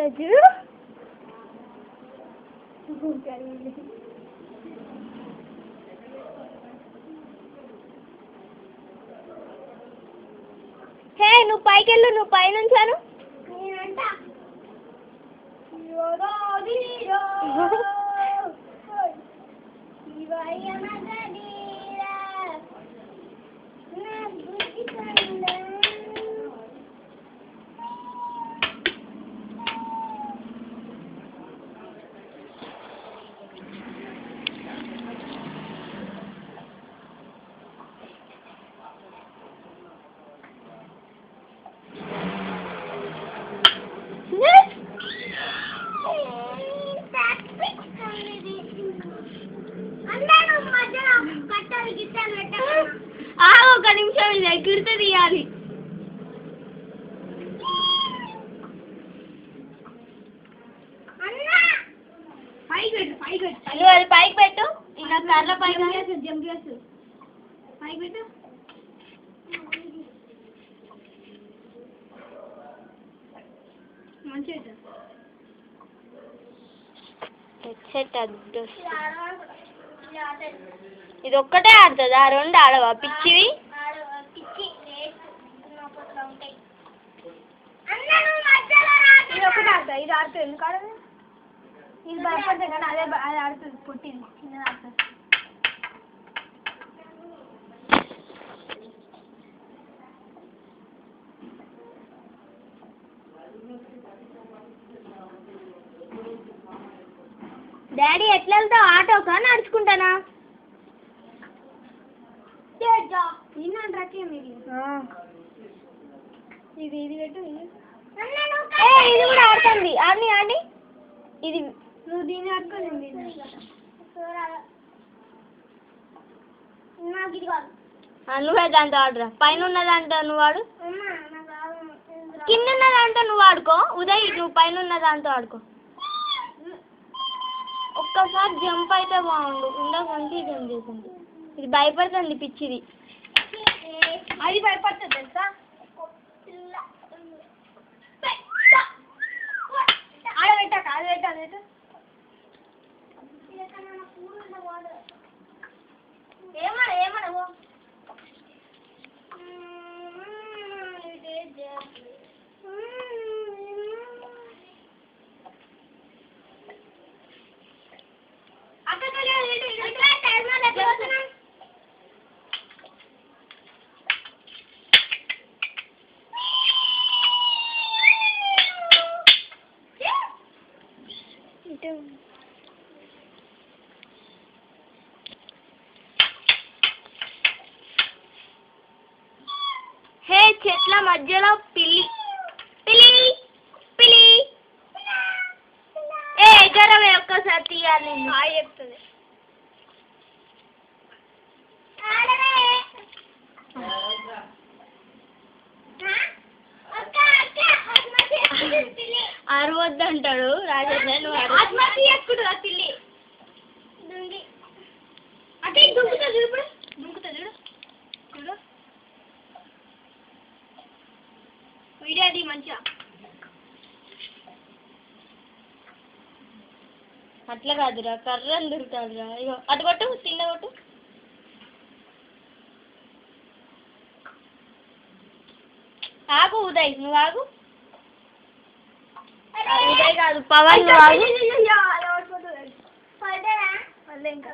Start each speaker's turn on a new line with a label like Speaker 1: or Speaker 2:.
Speaker 1: హే నువ్వు పైకి వెళ్ళు, నువ్వు పై నుంచాను. ఒక నిమిషం ఇది ఎగిరితే తీయాలి. అది పైకి పెట్టు, ఇలా కర్ర పైకి పైకి పెట్టు. మంచిగా ఇది ఒక్కటే ఆడుతుందా? రెండు ఆడవా పిచ్చివి? ఇది ఒకటే ఆడుతుంది, ఇది ఆడుతుంది. ఎందుకు ఆడదు? ఇది భయపడుతుంది కానీ అదే అది ఆడుతుంది. పుట్టింది చిన్నది ఆడుతుంది. డాడీ ఎట్లా వెళ్తావు? ఆటోకా నడుచుకుంటానా? ఇది ఇది పెట్టు. ఇది కూడా ఆడుతుంది. ఆడి ఆడి ఇది నువ్వు దీన్ని ఆడుకోండి. నువ్వే దాంతో ఆడురా. పైన ఉన్నదంట నువ్వు ఆడు, కింద ఉన్నదంట నువ్వు ఆడుకో. ఉదయ్ నువ్వు పైన ఉన్న దాంతో ఆడుకో. ఒక్కసారి జంప్ అయితే బాగుండు. ఉండకంటే జంప్ చేసింది. ఇది భయపడుతుంది పిచ్చిది. అది భయపడుతుంది తెలుసా? ఆడబెట్టాక అది పెట్టాలి. ఏమన్నా ఏమన్నా హే చెట్ల మధ్యలో పిల్లి పిల్లి పిల్లి. ఏ ఎగరవే ఒక్కసారి తీయాలి. హాయ్ చెప్తుంది. అరవద్దంటాడు రాజేష్. ఆత్మహత్య చేసుకుంటుందా పిల్లి? అంటే దుంకుతా చూడు, ఇప్పుడు దుంకుతా చూడు చూడు. వీడియో అది మంచిగా అట్లా కాదురా, కర్రలు దొరుకుతాదురా. ఇగో అటు కొట్టు, చిన్న కొట్టు. ఆగు ఉదయ్, నువ్వు ఆగు. ఉదయ్ కాదు పవన్, నువ్వు ఆగు. ఇంకా